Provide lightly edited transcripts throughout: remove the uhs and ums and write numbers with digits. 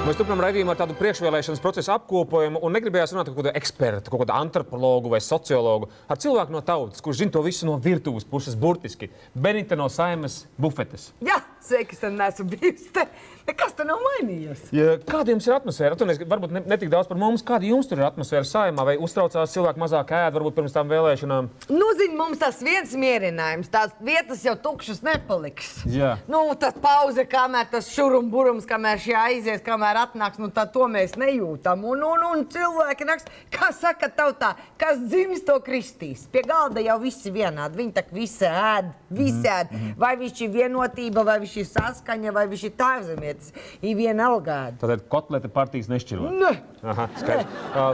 Mēs turpinām raidījumu ar tādu priekšvēlēšanas procesu apkopojumu un negribējās runāt ar kaut kādu ekspertu, kaut kādu antropologu vai sociologu, ar cilvēku no tautas, kurš zina to visu no virtuves puses burtiski. Benita no Saeimas bufetes. Jā, sveiki, es neesmu bijusi te. Nekas te nav mainījies. Ja, kāda jums ir atmosfēra? Atunies, varbūt ne tik daudz par mums. Kāda jums tur ir atmosfēra Saeimā? Vai uztraucās cilvēki mazāk ēd, varbūt pirms tām vēlēšanām? Nu, zini, mums tas viens mierinājums. Tās vietas jau tukšas nepaliks. Jā. Nu, tas pauze, kamēr tas šurum-burums, kamēr šī aizies, kamēr atnāks, nu, tā to mēs nejūtam. Un cilvēki nāks, kā saka tautā, kas dzimis to kristīs. Pie galda jau visi vienādi. Viņi tak visi ēd, visi ēd. Vai viņš ir vienotība, vai viņš ir saskaņa, vai viņš ir tēvzemietis. Ir viena algāda. Tātad kotlete partijas nešķiro? Ne. Aha, skaidrs.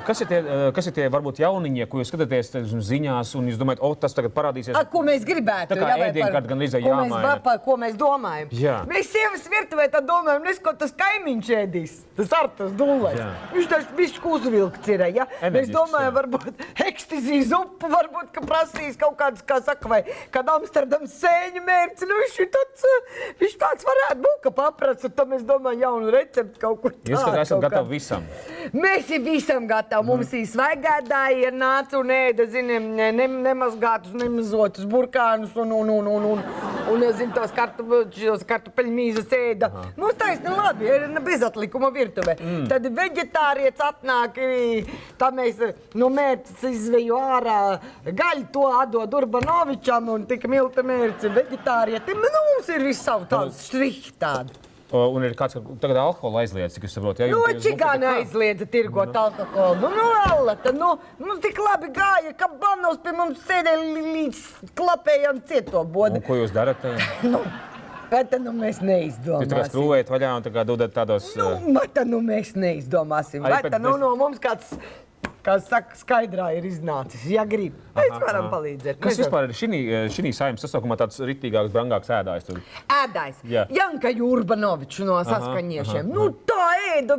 Kas ir tie varbūt jauniņie, ko jūs skatāties ziņās un jūs domājat, tas tagad parādīsies? Ko mēs gribētu? Tā kā ēdienkārta gan līdzai jāmaina. Ko mēs domājam? Jā. Mēs sievas virtuvē tā domājam, ko tas kaimiņš ēdīs. Tas Artas dūlais. Viņš taču bišķi uzvilkts ir, ja? Mēs domājam, varbūt ekstizijas upu, varbūt, ka prasīs kaut kāds, kā saka, vai kad Amsterdams sēņu mērķi, nu viņš tāds varētu būt, ka paprasa, tad mēs domājam jaunu recepti kaut kur tā. Jūs kā esat gatavi visam? Mēs ir visam gatavi. Mums ir svaigādāji, ir nāca un ēda, zinām, nemazgātus, nemazotus burkānus un zin, tos kartupeļu mīzes ēda. Mums taisni labi, ir bezatlikuma virtuve. Tad veģetārietis atnāk, tā mēs no mērķis izveju ārā gaļu, to atdod Urbanovičam un tik milta mērķi veģetārietim. Nu, mums ir viss savu tādu strihi tādu. Un ir kāds, tagad alkohola aizliedz, cik es saprotu. Nu, čigāni aizliedza tirgot alkoholu. Nu, Allata, mums tik labi gāja, ka Banovs pie mums sēdēja līdz klapējām cieto bodu. Un ko jūs darat? Bet tad mēs neizdomāsim. Jūs tagad strūvējat vaļā un tagad dodat tādos... Bet tad mēs neizdomāsim. Bet tad no mums kāds... Kā saka, skaidrā ir iznācis, ja grib. Mēs varam palīdzēt. Kas vispār ir šī Saeimas sasaukumā tāds ritīgāks, brangāks ēdājs? Tur? Ēdājs. Janka Urbanoviču no saskaņiešiem. Nu tā ēda,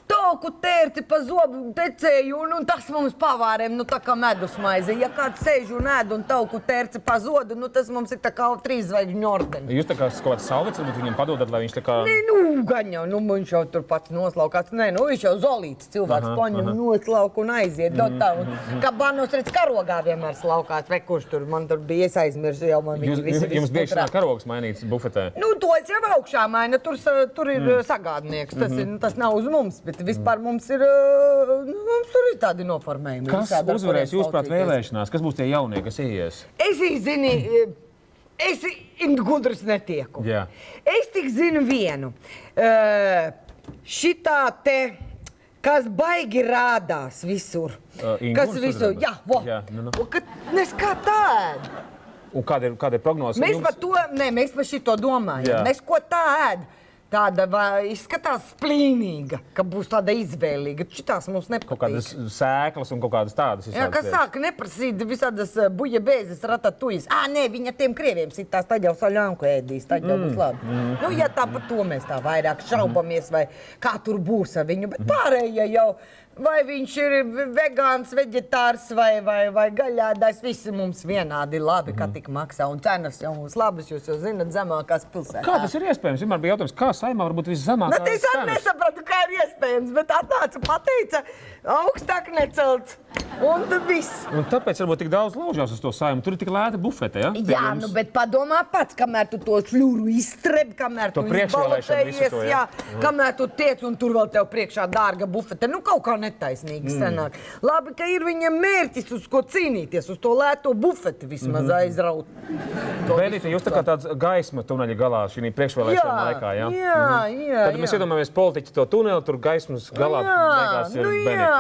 tauku tērti pa zobu tecēju un tas mums pavārēm, nu tā kā medusmaize. Ja kāds sēž un ēd un tauku tērti pa zodu, nu tas mums ir tā kā 3 zvaigžņu ordeni. Jūs tā kā kaut kāds salvets, varbūt viņam padodat, lai viņš tā kā... Nē, nu, gan jau, nu viņš jau tur pats noslaukāts. Nē, nu viņš jau zolīts cilvēks paņem noslauk un aiziet. Kā Banos redz karogā vienmēr slaukāt, vai kurš tur, man tur bija, es aizmirsu jau, man viņi visi Jums bieži nāk karogs mainīts bufetē? Nu, to es jau augšā maina, tur ir sagādnieks, tas nav uz mums, bet vispār mums ir, mums tur ir tādi noformējumi. Kas uzvarēs jūs prāt vēlēšanās? Kas būs tie jaunie, kas ieies? Es zini, es gudrs netieku. Jā. Es tik zinu vienu. Šitā te... Kas baigi rādās visur. Kas visur, jā, Nes kā tād. Un kāda ir prognoze? Mēs par šito domājam. Mēs ko tā ēd. Tāda izskatās splīnīga, ka būs tāda izvēlīga. Šitās mums nepatīk. Kaut kādas sēklas un kaut kādas tādas. Jā, kas sāka neprasīt visādas buļa bēzes, ratatujas. Nē, viņa tiem krieviem sitās, tad jau saļanku ēdīs, tad jau būs labi. Nu, ja tā par to mēs tā vairāk šaubamies, vai kā tur būs ar viņu, bet pārējie jau, vai viņš ir vegāns, veģetārs vai gaļādājs, visi mums vienādi labi, kā tik maksā. Un cenas jau mums labas, jūs jau zinat, zemākās pilsētās. Kā tas ir iespējams? Vienmēr bija jautājums, kā Saeimā varbūt viszemākās cenas? Es arī nesapratu, kā ir iespējams, bet atnāca pateica, augstāk necelts. Un tad viss. Un tāpēc varbūt tik daudz laužās uz to Saeimu. Tur ir tik lēta bufete, ja? Jā, nu, bet padomā pats, kamēr tu to šļūru iztrebi, kamēr tu izbalotējies, kamēr tu tiec un tur vēl tev priekšā dārga bufete. Nu, kaut kā netaisnīgi sanāk. Labi, ka ir viņam mērķis, uz ko cīnīties, uz to lēto bufeti vismaz aizraut. Benita, jūs tā kā tāds gaisma tuneļa galā šī priekšvēlēšana laikā, ja? Jā. Tad mēs iedomājamies politiķi to tuneli, tur gaismas galā beigās ir Benita.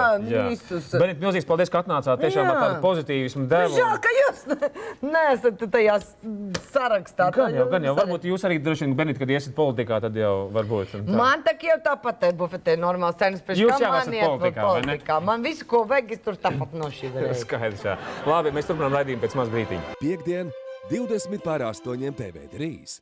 Benita, milzīgs paldies, ka atnācāt tiešām ar tādu pozitīvismu devu. Žēl, ka jūs neesat tajā sarakstā. Gan jau. Varbūt jūs arī droši vien, Benita, kad iesit politikā, tad jau varbūt. Man tak jau tāpat bufetē normāls cenas pēc jūs jau esat politikā, vai ne? Man visu, ko vajag, es tur tāpat nošķidarēju. Skaidrs, jā. Labi, mēs turpinām raidījumu pēc maz brītiņa. Piektdien, 20 pār 8 TV3.